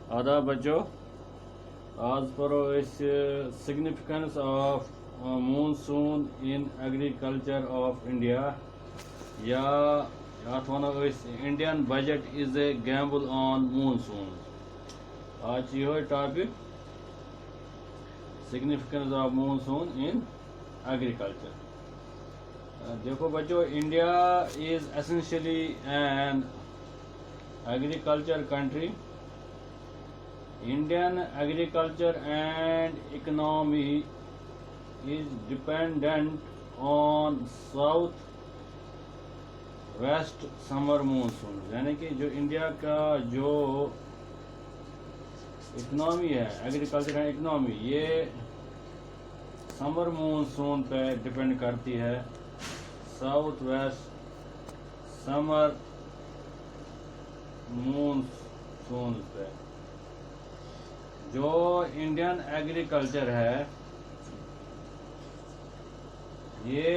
आदाब बच्चों, आज पढ़ो इस significance of monsoon in agriculture of India या याथ वनो Indian budget is a gamble on monsoon. आज यो topic significance of monsoon in agriculture. देखो बच्चों, India is essentially an agriculture country. Indian agriculture and economy is dependent on south west summer monsoon. यानी कि जो इंडिया का जो economy है, एग्रीकल्चर एंड इकोनॉमी, ये समर मानसून पे डिपेंड करती है, साउथ वेस्ट समर मानसून पे। जो इंडियन एग्रीकल्चर है ये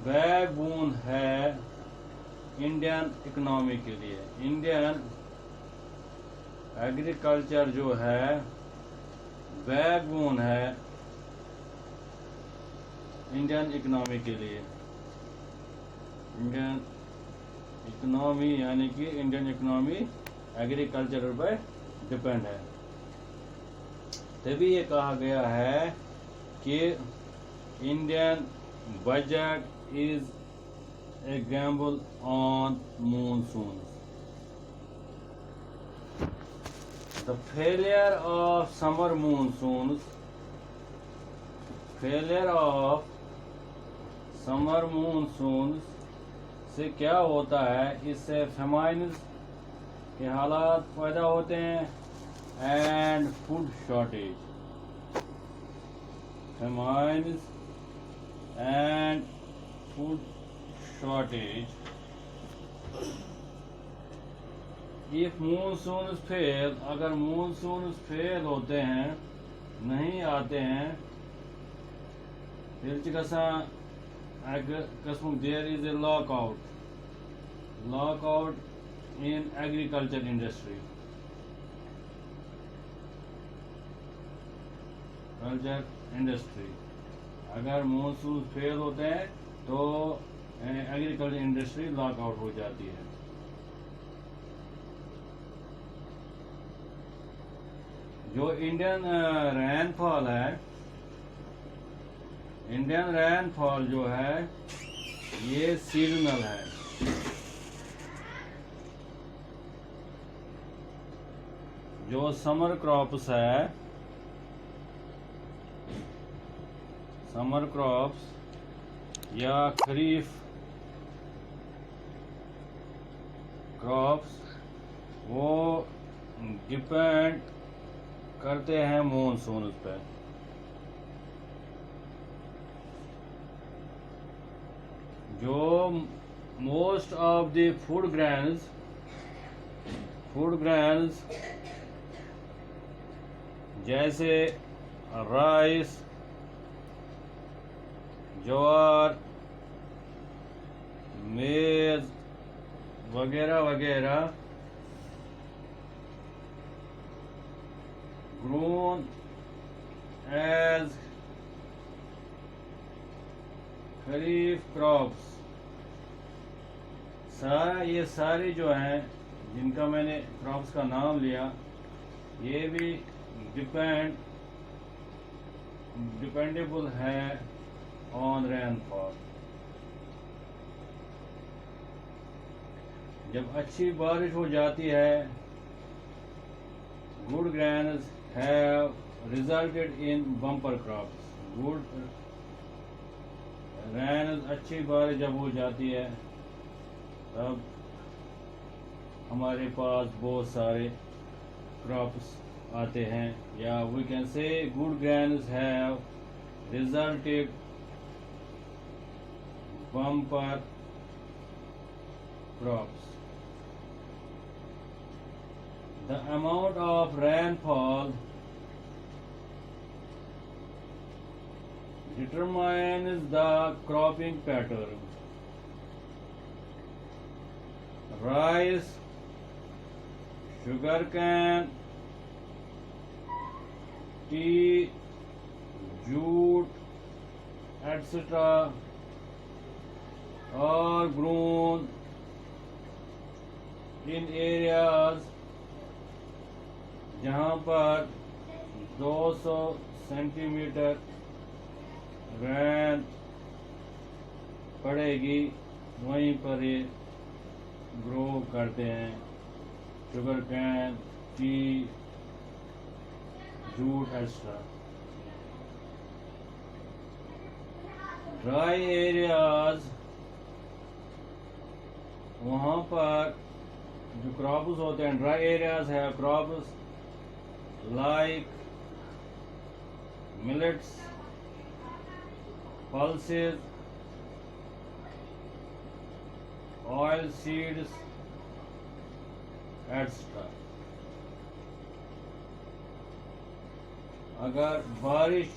बैकबोन है इंडियन इकोनॉमी के लिए। इंडियन एग्रीकल्चर जो है बैकबोन है इंडियन इकोनॉमी के लिए। इंडियन इकोनॉमी यानी कि इंडियन इकोनॉमी एग्रीकल्चर पर डिपेंड है। तभी ये कहा गया है कि Indian budget is a gamble on monsoon. The failure of summer monsoon, failure of summer monsoon से क्या होता है, इससे फेमाइन्स के हालात पैदा होते हैं and food shortage. Famines and food shortage. If monsoons fail, अगर monsoons fail होते हैं, नहीं आते हैं, फिर there is a lockout in agriculture industry. Culture industry, अगर मानसून फेल होते हैं तो एग्रीकल्चर इंडस्ट्री लॉकआउट हो जाती है। जो इंडियन रेनफॉल है, इंडियन रेनफॉल जो है ये सीजनल है। जो समर क्रॉप्स है, समर क्रॉप्स या खरीफ क्रॉप्स, वो डिपेंड करते हैं मानसून पे। जो most of the food grains जैसे राइस, ज्वार, मेज वगैरह वगैरह ग्रोन एज खरीफ क्रॉप्स, ये सारे जो हैं जिनका मैंने क्रॉप्स का नाम लिया, ये भी डिपेंडेबल है ऑन रेनफॉल। जब अच्छी बारिश हो जाती है, good grains have resulted in bumper crops. Good rains, अच्छी बारिश जब हो जाती है तब हमारे पास बहुत सारे क्रॉप्स आते हैं, या we can say good grains have resulted bumper crops. The amount of rainfall determines the cropping pattern. Rice, sugarcane, tea, jute, etc. are grown in areas जहाँ पर 200 सेंटीमीटर रेन पड़ेगी वहीं पर ये ग्रो करते हैं। Sugar cane, T, jute extra. Dry areas वहाँ पर जो क्रॉप्स होते हैं, ड्राई एरियाज है crops like millets, pulses, oil seeds, etc. अगर बारिश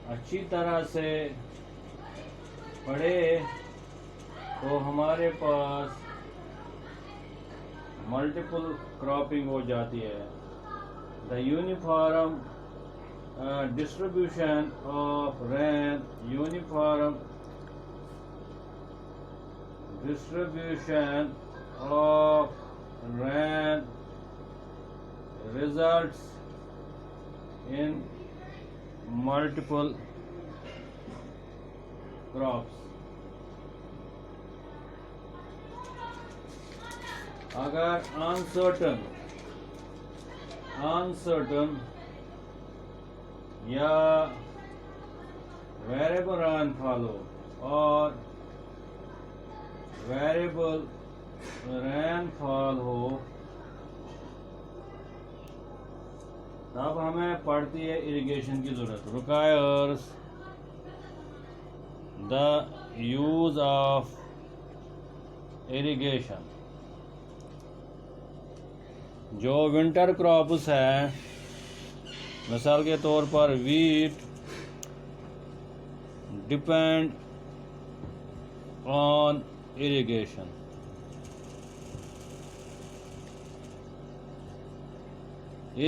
अच्छी तरह से पड़े तो हमारे पास मल्टीपल क्रॉपिंग हो जाती है। The uniform distribution of rain, uniform distribution of rain results in multiple crops. अगर uncertain या वेरिएबल रेनफॉल हो और वेरिएबल रेनफॉल हो तब हमें पड़ती है इरिगेशन की जरूरत। Requires the use of irrigation. जो विंटर क्रॉप्स हैं, मिसाल के तौर पर वीट, डिपेंड ऑन इरिगेशन।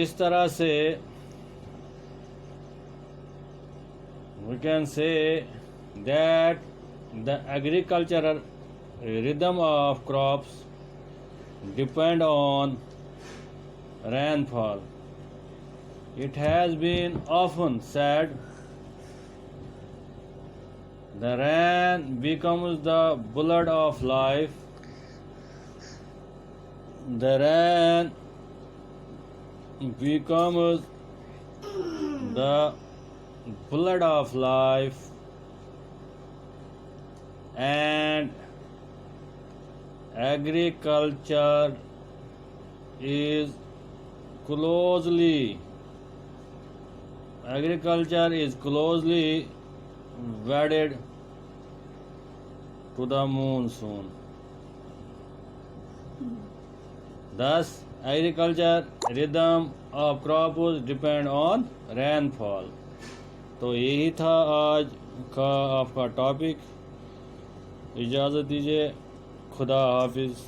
इस तरह से we can say that the agricultural rhythm of crops depend on rainfall. It has been often said the rain becomes the blood of life. The rain becomes the blood of life, and agriculture is closely wedded to the monsoon. Thus, agriculture rhythm of crops depend on rainfall. तो यही था आज का आपका topic. इजाज़त दीजिए। खुदा हाफिज़।